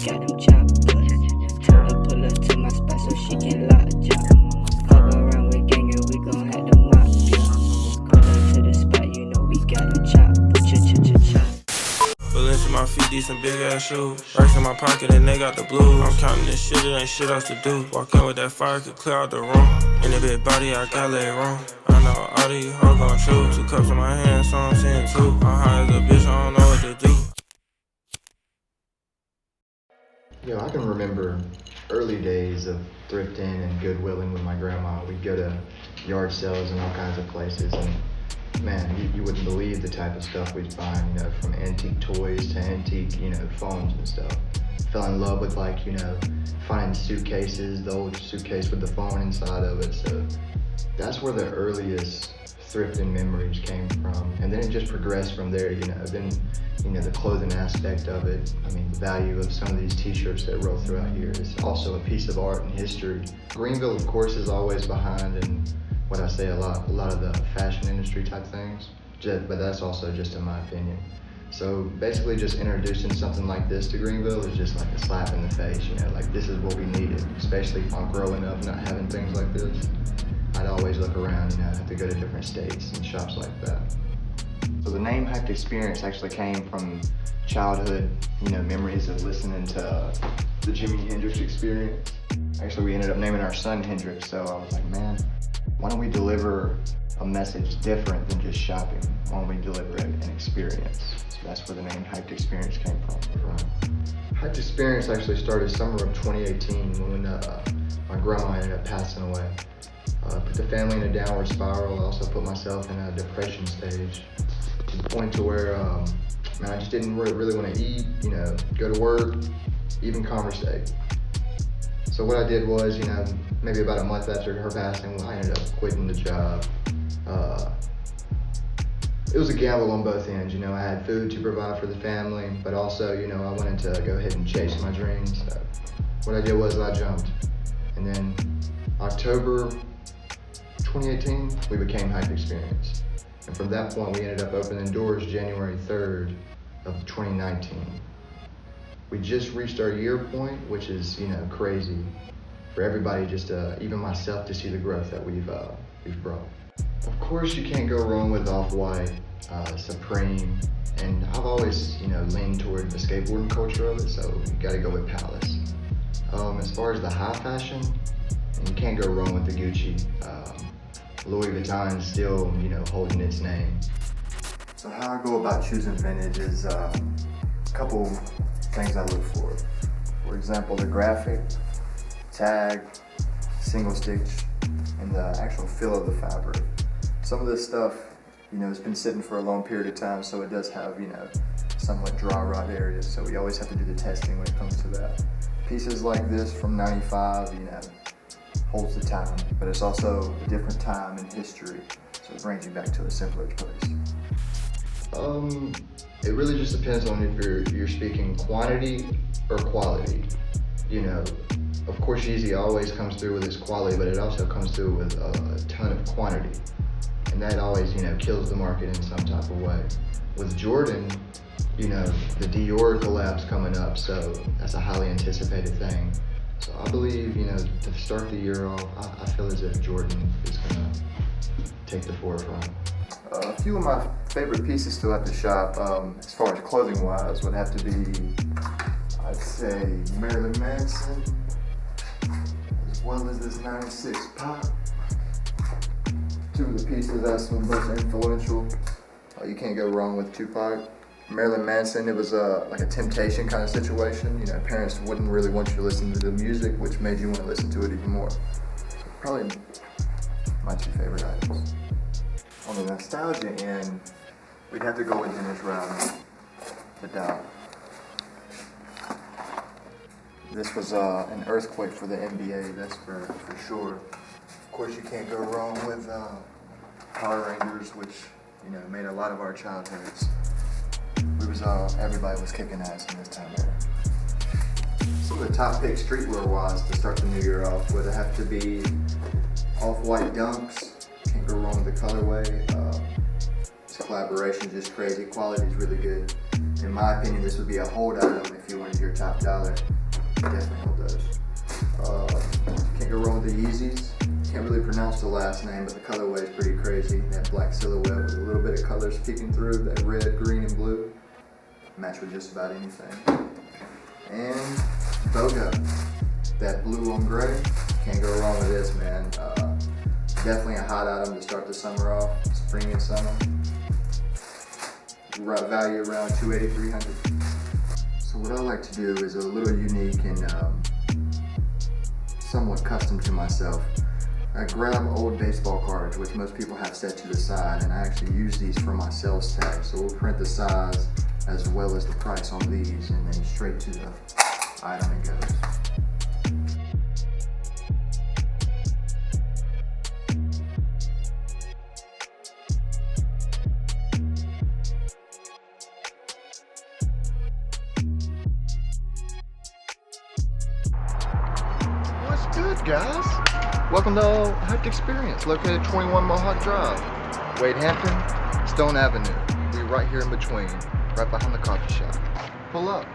got them choppers. Told her pull up to my spot so she can lock up. Fuck around with gang and we gon' have the mop, yeah. Pull up to the spot, you know we got them choppers. Bullets in my feet, these some big ass shoes. Racks in my pocket and they got the blues. I'm counting this shit, it ain't shit else to do. Walk in with that fire, could clear out the room. In a big body, I got laid wrong. I know all these hoes gon' choose. 2 cups in my hand, so I'm seeing 2. I'm high as a bitch, I don't know what to do. Yo, I can remember early days of thrifting and goodwilling with my grandma. We'd go to yard sales and all kinds of places, and man, you wouldn't believe the type of stuff we'd find, from antique toys to antique, phones and stuff. Fell in love with finding suitcases, the old suitcase with the phone inside of it. So that's where the earliest thrifting memories came from. And then it just progressed from there, then the clothing aspect of it. I mean, the value of some of these t-shirts that roll throughout here is also a piece of art and history. Greenville, of course, is always behind in what I say a lot of the fashion industry type things, but that's also just in my opinion. So basically just introducing something like this to Greenville is just like a slap in the face, like this is what we needed, especially on growing up, not having things like this. I'd always look around, have to go to different states and shops like that. So the name Hyped Experience actually came from childhood, memories of listening to the Jimi Hendrix Experience. Actually, we ended up naming our son Hendrix, so I was like, man, why don't we deliver a message different than just shopping? Why don't we deliver an experience? So that's where the name Hyped Experience came from. Hyped Experience actually started summer of 2018 when my grandma ended up passing away. Put the family in a downward spiral. I also put myself in a depression stage, to the point to where I just didn't really want to eat, go to work, even conversate. So what I did was, maybe about a month after her passing, I ended up quitting the job. It was a gamble on both ends. I had food to provide for the family, but also, I wanted to go ahead and chase my dreams. So what I did was I jumped. And then October 2018, we became Hype Experience. And from that point, we ended up opening doors January 3rd of 2019. We just reached our year point, which is, crazy for everybody, just even myself, to see the growth that we've brought. Of course, you can't go wrong with Off-White, Supreme, and I've always, leaned toward the skateboarding culture of it, so you gotta go with Palace. As far as the high fashion, you can't go wrong with the Gucci. Louis Vuitton is still, holding its name. So how I go about choosing vintage is a couple things I look for. For example, the graphic, tag, single stitch, and the actual feel of the fabric. Some of this stuff, it's been sitting for a long period of time, so it does have, somewhat dry rot areas, so we always have to do the testing when it comes to that. Pieces like this from 95, holds the time, but it's also a different time in history, so it brings you back to a simpler place. It really just depends on if you're speaking quantity or quality. Of course, Yeezy always comes through with its quality, but it also comes through with a ton of quantity, and that always, kills the market in some type of way. With Jordan, the Dior collab's coming up, so that's a highly anticipated thing. So I believe, to start the year off, I feel as if Jordan is gonna take the forefront. A few of my favorite pieces still at the shop, as far as clothing wise, would have to be, I'd say, Marilyn Manson, as well as this 96 Pop. Two of the pieces that's the most influential. You can't go wrong with Tupac. Marilyn Manson, it was like a temptation kind of situation. Parents wouldn't really want you to listen to the music, which made you want to listen to it even more. So probably my 2 favorite items. On the nostalgia end, we'd have to go with Dennis Rodman, the Dow. This was an earthquake for the NBA, that's for sure. Of course, you can't go wrong with Power Rangers, which made a lot of our childhoods. Everybody was kicking ass in this time era. Some of the top picks streetwear wise to start the new year off would have to be Off-White Dunks. Can't go wrong with the colorway. This collaboration is just crazy. Quality is really good. In my opinion, this would be a hold item if you wanted your top dollar. Definitely hold those. Can't go wrong with the Yeezys. Can't really pronounce the last name, but the colorway is pretty crazy. That black silhouette with a little bit of colors peeking through, that red, green, and blue. Match with just about anything. And BOGO, that blue on gray. Can't go wrong with this, man. Definitely a hot item to start the summer off, spring and summer. Value around $280, $300. So what I like to do is a little unique and somewhat custom to myself. I grab old baseball cards, which most people have set to the side, and I actually use these for my sales tag. So we'll print the size as well as the price on these, and then straight to the item it goes. What's good, guys? Welcome to Hut Experience, located 21 Mohawk Drive, Wade Hampton, Stone Avenue. We're right here in between, right behind the coffee shop. Pull up.